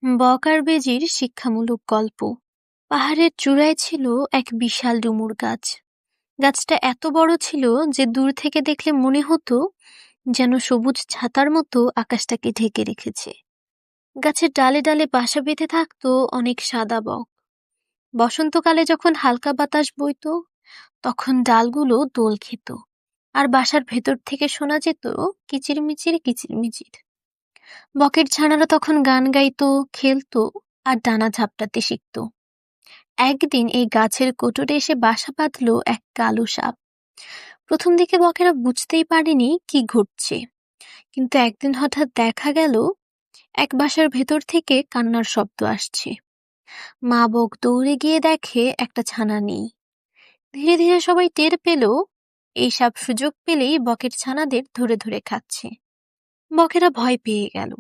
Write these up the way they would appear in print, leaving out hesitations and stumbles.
বক আর বেজির শিক্ষামূলক গল্প। পাহাড়ের চূড়ায় ছিল এক বিশাল ডুমুর গাছ। গাছটা এত বড় ছিল যে দূর থেকে দেখলে মনে হতো যেন সবুজ ছাতার মতো আকাশটাকে ঢেকে রেখেছে। গাছের ডালে ডালে বাসা বেঁধে থাকতো অনেক সাদা বক। বসন্তকালে যখন হালকা বাতাস বইতো তখন ডালগুলো দোল খেত, আর বাসার ভেতর থেকে শোনা যেত কিচিরমিচির কিচিরমিচির। বকের ছানারা তখন গান গাইতো, খেলতো আর ডানা ঝাপটাতে শিখতো। একদিন এই গাছের কোটরে এসে বাসা বাঁধলো এক কালো সাপ। প্রথম দিকে বকেরা বুঝতেই পারেনি কি ঘটছে, কিন্তু একদিন হঠাৎ দেখা গেল এক বাসার ভেতর থেকে কান্নার শব্দ আসছে। মা বক দৌড়ে গিয়ে দেখে একটা ছানা নেই। ধীরে ধীরে সবাই টের পেল এই সাপ সুযোগ পেলেই বকের ছানাদের ধরে ধরে খাচ্ছে। বকেরা ভয় পেয়ে গেল।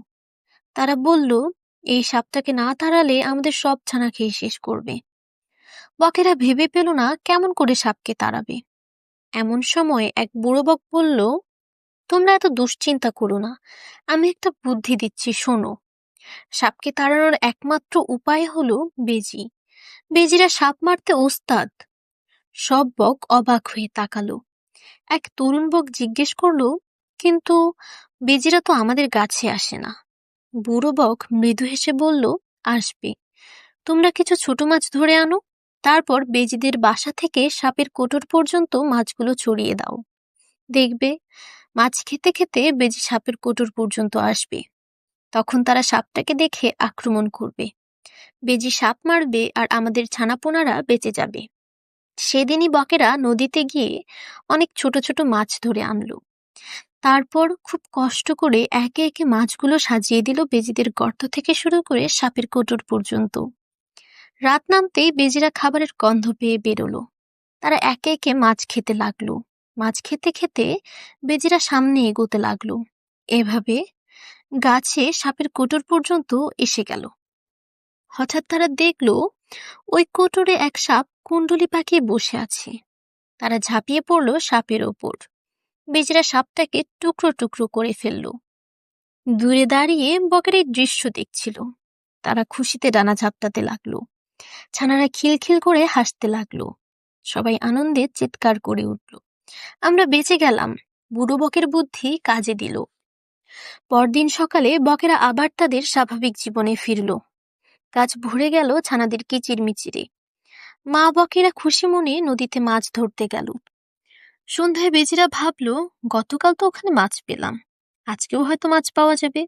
তারা বলল, এই সাপটাকে না তাড়ালে আমাদের সব ছানা খেয়ে শেষ করবে। বকেরা ভেবে পেল না কেমন করে সাপকে তাড়াবে। এমন সময় এক বুড়ো বক বলল, তোমরা এত দুশ্চিন্তা করো না, আমি একটা বুদ্ধি দিচ্ছি, শোনো। সাপকে তাড়ানোর একমাত্র উপায় হলো বেজি। বেজিরা সাপ মারতে ওস্তাদ। সব বক অবাক হয়ে তাকালো। এক তরুণ বক জিজ্ঞেস করলো, কিন্তু বেজিরা তো আমাদের গাছে আসে না। বুড়ো বক মৃদু হেসে বলল, আসবে। তোমরা কিছু ছোট মাছ ধরে আনো, তারপর বেজিদের বাসা থেকে সাপের কোটর পর্যন্ত মাছগুলো ছড়িয়ে দাও। দেখবে মাছ খেতে খেতে বেজি সাপের কোটর পর্যন্ত আসবে। তখন তারা সাপটাকে দেখে আক্রমণ করবে। বেজি সাপ মারবে আর আমাদের ছানাপোনারা বেঁচে যাবে। সেদিনই বকেরা নদীতে গিয়ে অনেক ছোট ছোট মাছ ধরে আনলো। তারপর খুব কষ্ট করে একে একে মাছগুলো সাজিয়ে দিল বেজিদের গর্ত থেকে শুরু করে সাপের কোটর পর্যন্ত। রাত নামতেই বেজিরা খাবারের গন্ধ পেয়ে বেরোলো। তারা একে একে মাছ খেতে লাগলো। মাছ খেতে খেতে বেজিরা সামনে এগোতে লাগলো। এভাবে গাছে সাপের কোটর পর্যন্ত এসে গেল। হঠাৎ তারা দেখলো ওই কোটরে এক সাপ কুণ্ডলি পাকিয়ে বসে আছে। তারা ঝাঁপিয়ে পড়লো সাপের ওপর। বেজিরা সাপটাকে টুকরো টুকরো করে ফেললো। দূরে দাঁড়িয়ে বকের এই দৃশ্য দেখছিল। তারা খুশিতে ডানা ঝাপটাতে লাগলো। ছানারা খিলখিল করে হাসতে লাগলো। সবাই আনন্দে চিৎকার করে উঠল, আমরা বেঁচে গেলাম। বুড়ো বকের বুদ্ধি কাজে দিল। পরদিন সকালে বকেরা আবার তাদের স্বাভাবিক জীবনে ফিরল। গাছ ভরে গেল ছানাদের কিচিরমিচিরে। মা বকেরা খুশি মনে নদীতে মাছ ধরতে গেল। সন্ধ্যায় বেজিরা ভাবলো, গতকাল তো ওখানে মাছ পেলাম, আজকেও হয়তো মাছ পাওয়া যাবে।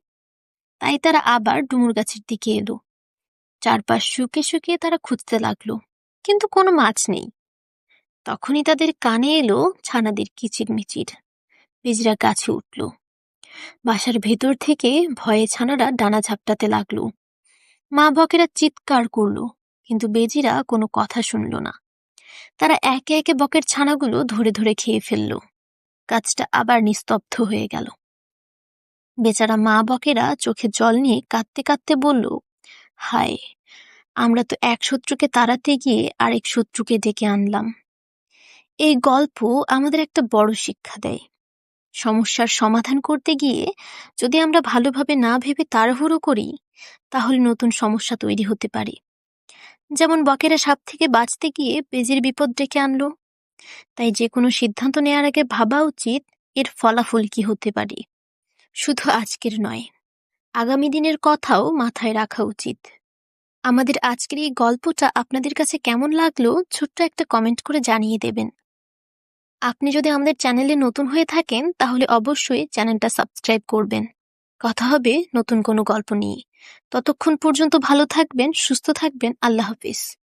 তাই তারা আবার ডুমুর গাছের দিকে এলো। চারপাশ শুকিয়ে শুকিয়ে তারা খুঁজতে লাগলো, কিন্তু কোনো মাছ নেই। তখনই তাদের কানে এলো ছানাদের কিচিরমিচির। বেজিরা গাছে উঠল। বাসার ভেতর থেকে ভয়ে ছানারা ডানা ঝাপটাতে লাগলো। মা বকেরা চিৎকার করলো, কিন্তু বেজিরা কোনো কথা শুনল না। তারা একে একে বকের ছানাগুলো ধরে ধরে খেয়ে ফেলল। গাছটা আবার নিস্তব্ধ হয়ে গেল। বেচারা মা বকেরা চোখে জল নিয়ে কাঁদতে কাঁদতে বলল, হায়, আমরা তো এক শত্রুকে তাড়াতে গিয়ে আরেক শত্রুকে ডেকে আনলাম। এই গল্প আমাদের একটা বড় শিক্ষা দেয়। সমস্যার সমাধান করতে গিয়ে যদি আমরা ভালোভাবে না ভেবে তাড়াহুড়ো করি, তাহলে নতুন সমস্যা তৈরি হতে পারে। যেমন বকেরা সাপ থেকে বাঁচতে গিয়ে বেজির বিপদ ডেকে আনলো। তাই যে কোনো সিদ্ধান্ত নেওয়ার আগে ভাবা উচিত এর ফলাফল কি হতে পারে। শুধু আজকের নয়, আগামী দিনের কথাও মাথায় রাখা উচিত। আমাদের আজকের এই গল্পটা আপনাদের কাছে কেমন লাগলো ছোট্ট একটা কমেন্ট করে জানিয়ে দেবেন। আপনি যদি আমাদের চ্যানেলে নতুন হয়ে থাকেন তাহলে অবশ্যই চ্যানেলটা সাবস্ক্রাইব করবেন। কথা হবে নতুন কোনো গল্প নিয়ে। ততক্ষণ পর্যন্ত ভালো থাকবেন, সুস্থ থাকবেন। আল্লাহ হাফিজ।